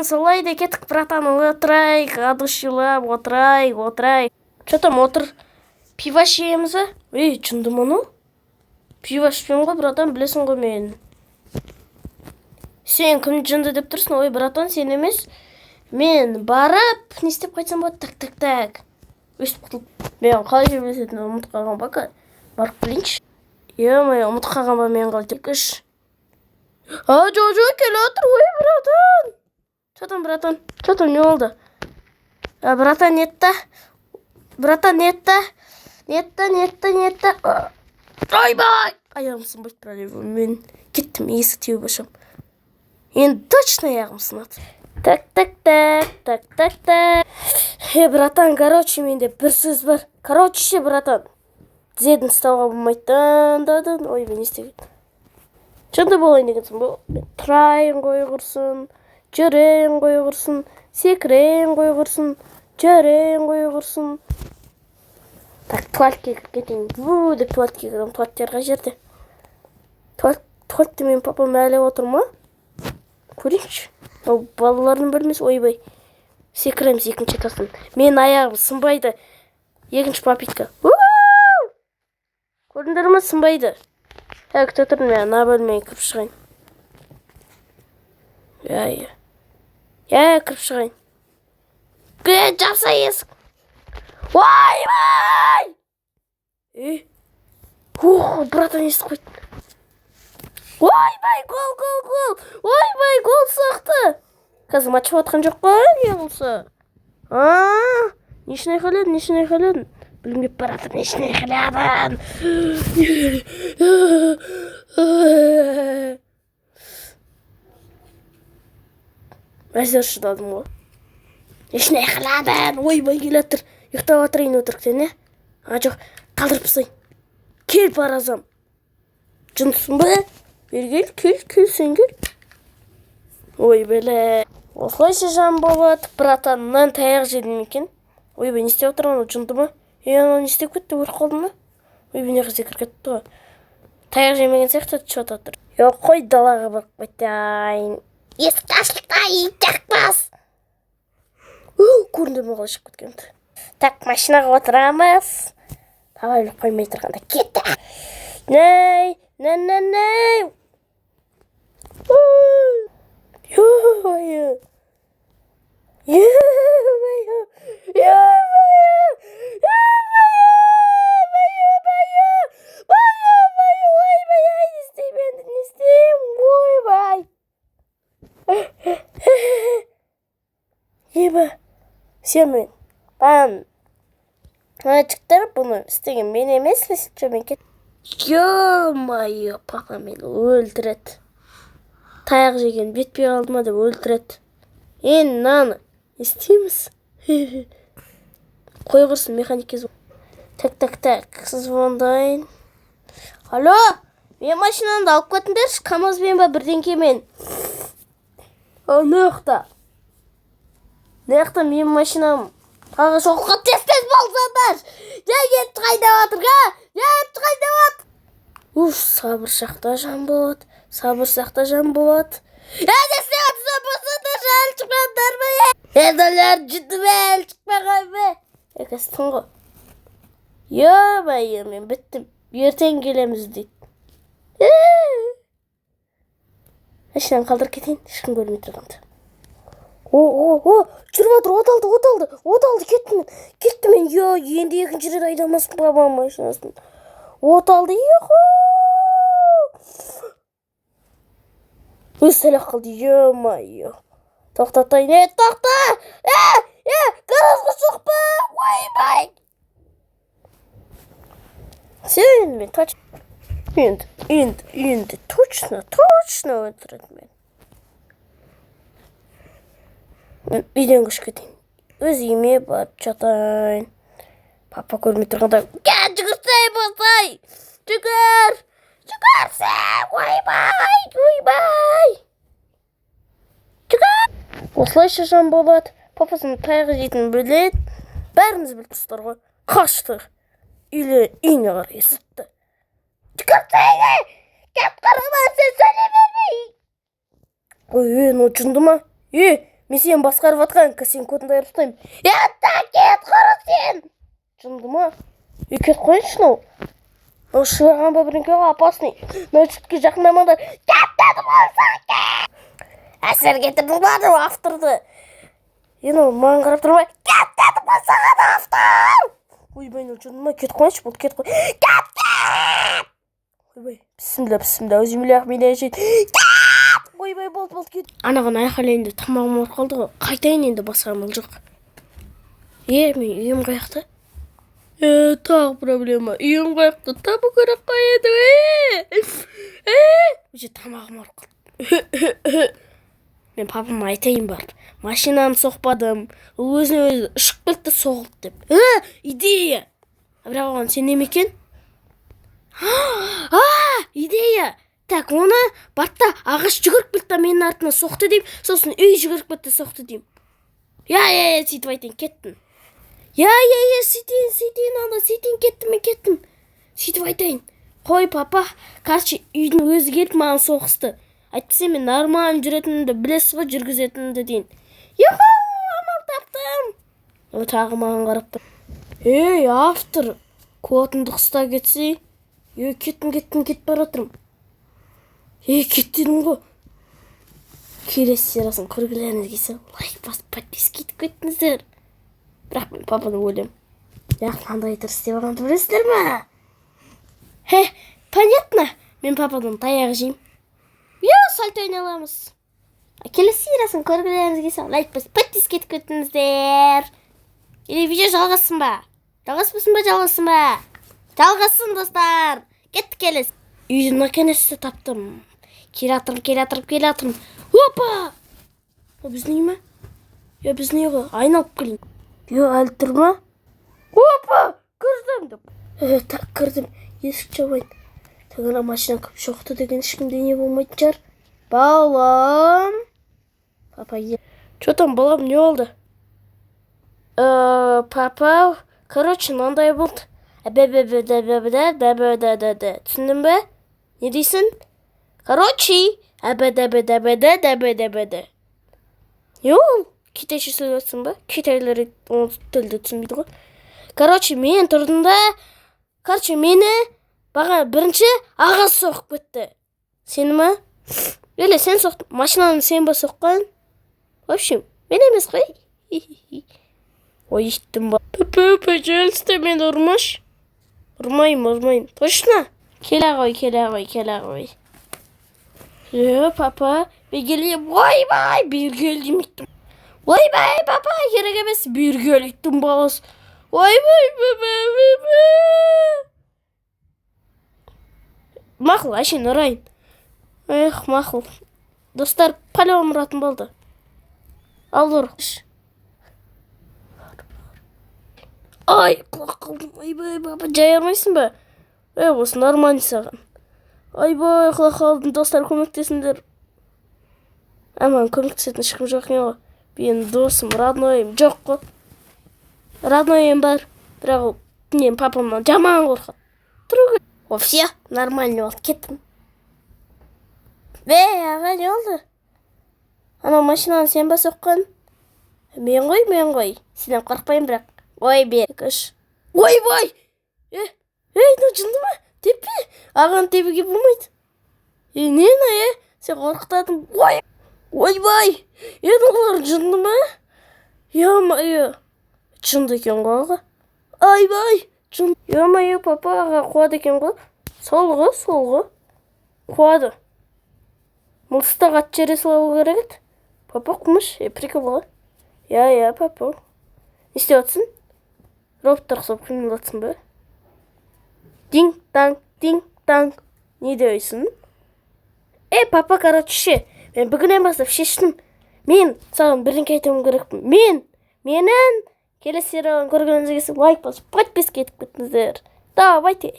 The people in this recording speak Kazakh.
Солай да кеттік, братан, отырайық, адушылап, отырайық. Че там отыр? Пиво ішеміз ба? Ей, жынды мұны? Пиво ішпеймін ғой, братан, білесің ғой мен. Сен кім жынды деп тұрсың? Ой, братан, сен емес. Мен барып, не істеп қайтсам болады? Так. Өстіп құтылып. Мен қалай жебелесетінін ұмытып қалған ба? Барып білейінші. Е-май, ұмытып қалған ба мен қалай тек үш. Жо, келе отыр, ой, братан. Че там, братан? Че там, не oldu? Братан, нетті? Братан, нетті? Ойбай! Аяғым сынбайды, пролево. Мен кеттім, есік теуіп ашам. Енді точно аяғым сынады. Так. Братан, короче, менде бір сөз бар. Короче, братан. Тізедін ұстауға болмайды. Ой, мен естеген. Жынды болайын дегенсің бұл. Тұрайын қой құрсын, жүрейін қой құрсын, секірейін қой құрсын, жүрейін қой құрсын. Так, туалетке кіріп кетейін. Деп туалетке кірем. Туалеттер қай жерде? Туалетте мен папам әлі отыр ма? Көрейінші. Балалардың бөлмесі, ойбай. Секіреміз екінші этаждан. Мен аяғым сынбайды. Екінші попитка. Көрдіңдер ме, сынбайды. Күте тұрдым, мен ана бөлмеге кіріп шығайын. Кіріп шығайын. Жапса есік. Ойбай! Братан, естіп қойды. Ойбай, гол! Ойбай, гол соқты. Қазір матч отқан жоқ қой, не болса? Нешіне қаладың? Білмеп баратыр, нешіне қаладың? Мәздер шыдадым ғой. Нешіне қаладың? Ойбай, келатыр. Ұйықтап атырайын өтіріктен, не? Жоқ, қалдырып сай. Кел, паразам. Жынсың ба? Бер кел, сен кел. Ой, бәлі. Осылайша жан болады, братаннан таяқ жедім екен. Ойбай, не істеп отырған, жынды ма? Ана не істеп кетті, өліп қалды ма? Ойбай, не қызы кетті ғой. Таяқ жемеген сияқты түшіп отыр. Жоқ, қой, далаға барып қайтайын. Есік ашылтайын, жақпас. Көріндер ме қалай шығып кеткенді. Так, машинаға отырамыз. Давай өліп қоймай тұрғанда кетті. Нәй. Сен жіктір бұны істеген мен емес, мен кет. Ё-майо, папа мені өлтіреді. Таяқ жеген бетпей қалды ма деп өлтіреді. Наны істейміз? Қой құрсын, механик кезу. Так, звондайын. Алло, мен машинамды алып кетіңдерші, КамАЗбен ба бірдеңкемен. Неқта мен машинам. Тағы шоққа тез болсаңдар. Ет қайдап атыр. Сабыр сақта жан болады. Десте атыса болсаңдар, жал шықпаңдар ма? Еділер жүді бе, әл шықпаған бе? Екістің ғой. Ё-бай, мен біттім. Ертең келеміз дейді. Машинаны қалдыр кетейін, ешкім көрмей тұрғанды. Жүріп отыр, от алды, кетті мен, енді екінші рет айдамасын бабам машинасын. От алды, өз сәлақ қалды, ё-майо. Тоқтатайын, тоқта! Гаражға соқпа, ойбай! Сен мен точно. Енді точно өтіреді мен. Үйден көшіп кетейін. Өз үйіме барып жатайын. Папа көрмей тұрғанда, жүгірсей болсай! Жүгірсей! Ойбай! Жүгір! Осылайша жан болады. Папасының таяқ жейтінін біледі. Бәріңіз біліпсіздер ғой. Қашты. Үйіне қарай сытты. Жүгірсей! Кеп қарама, сен сөйлей бермей! Ой, жынды ма? Мен сені басқарып жатқан, сен кодыңды айырып тастаймын. Кет қара сен! Жынды ма? Кет қойыншы мынау. Мынау шыраған ба бірінке опасный. Мынау жігітке жақындамаңдар. Кет дедім ғой кет! Әсер кетірдің барды авторды. Енді маған қарап тұрмай. Кет дедім ғой саған автор! Ойбай, мынау жынды ма? Кет қойыншы, бұл кет қой. Кет! Ойбай, бісімді, өзімілі-ақ мені әжет. Кет! Ойбай, болды, кет. Анаған айқайлайынды тамағым ұрып қалды ғой. Қайтайын енді басқа амал жоқ. Мен үйім қаяқта? Тағы проблема. Үйім қаяқта табу керек қой еді. Уже тамағым ұрып қалды. Мен папама айтайын барып. Машинаны соқпадым. Өзіне өзі ұшып кетті соғып деп. Идея. Бірақ оған сене ме екен? Идея. Так, оны бартта ағаш жүгіріп кетті менің артына соқты дейм. Сосын үй жүгіріп кетті соқты дейм. Сөйтіп айтайын, кеттім. Сөйтейін, кеттім. Сөйтіп айтайын. Қой, папа, короче, үйдің өзі келіп маған соғысты. Айтпаса мен нормально жүретінімді, білесіз ғой жүргізетінімді дейін. Амал таптым. О, тағы маған қарап тұр. Автор, кодыңды қыста кетсей. Кеттім, кетіп бара жатырмын. Кет дедің ғой. Келесі сериясын көргілеріңіз келсе, лайк басып, подписка етіп кеттіңіздер. Бірақ мен папаны өлем. Қандай дұрыс істеп алғанды білесіздер ма? Понятно. Мен пападан таяқ жеймін. Сальто ойналамыз. Келесі сериясын көргілеріңіз келсе, лайк басып, подписка етіп кеттіңіздер. Видео жалғасын ба? Жалғасын ба? Жалғасын, достар. Кеттік келесі. Үйдің наконец-то таптым. Келатырым. Опа! Біздің үй ма? Біздің үй ғой. Айналып келейін. Әлі тұр ма? Опа! Кірдім деп. Так, кірдім. Есік жабайын. Тағына машина көп шоқты деген ешкімде не болмайтын шығар. Балам. Папа, Что там, балам, не болды? Папа, короче, мынандай болды. Түсіндің бе? Не дейсің? Короче, Не ол? Китайша сөйлесің ба? Китайлар тілді түсінбейді ғой. Короче, мен тұрдым да. Мені баға бірінші аға соғып кетті. Сені ма? Сен соқтың. Машинаны сен ба соққан? В общем, мен емес қой. Ой, иттім ба. Пожалуйста, мен ұрмаш. Ұрмайым. Точно? Келе ғой. Папа, бергелем. Ойбай, бергелем иттім. Ойбай, папа, керек емес. Бергел иттім балас. Ойбай, Мақыл, әшейін ұрайын. Мақыл. Достар, палеуым ұратын болды. Ал ұр. Құлақ қалдым. Ойбай, папа, жай ұрмайсың ба? Осы нормально саған. Ойбай, құлақ қалдым. Достар, көмектесіңдер. Маған көмектесетін ешкім жоқ не ғой. Менің досым, роднойым жоқ қой. Роднойым бар. Бірақ мен папамнан жаман қорқады. Тұруға. Все, нормально болды. Кеттім. Аға, не oldu? Ана машинаны сен ба соққан? Мен ғой. Сенен қорқпаймын бірақ. Ойбай! Ну жынды ма? Теппе? Ағаны тепуге болмайды. Нені, сен қорқытадың. Ойбай! Олар жынды ма? Жынды екен ғой аға. Ойбай! Папа аға қуады екен ғой. Сол ғой. Қуады. Мұлыстағы ат жере салу керек еді. Папа қумыш, прикол ғой. Папа. Не істеп жатсың? Роботтар қысып қимыл жатсың ба? Динг-танг. Не дейсің? Папа, короче, мен бүгіннен бастап шештім. Мен саған бірдеңе айтуым керекпін. Менің келесі сериалын көргеніңізге лайк басып, подписка етіп кеттіңіздер. Давайте.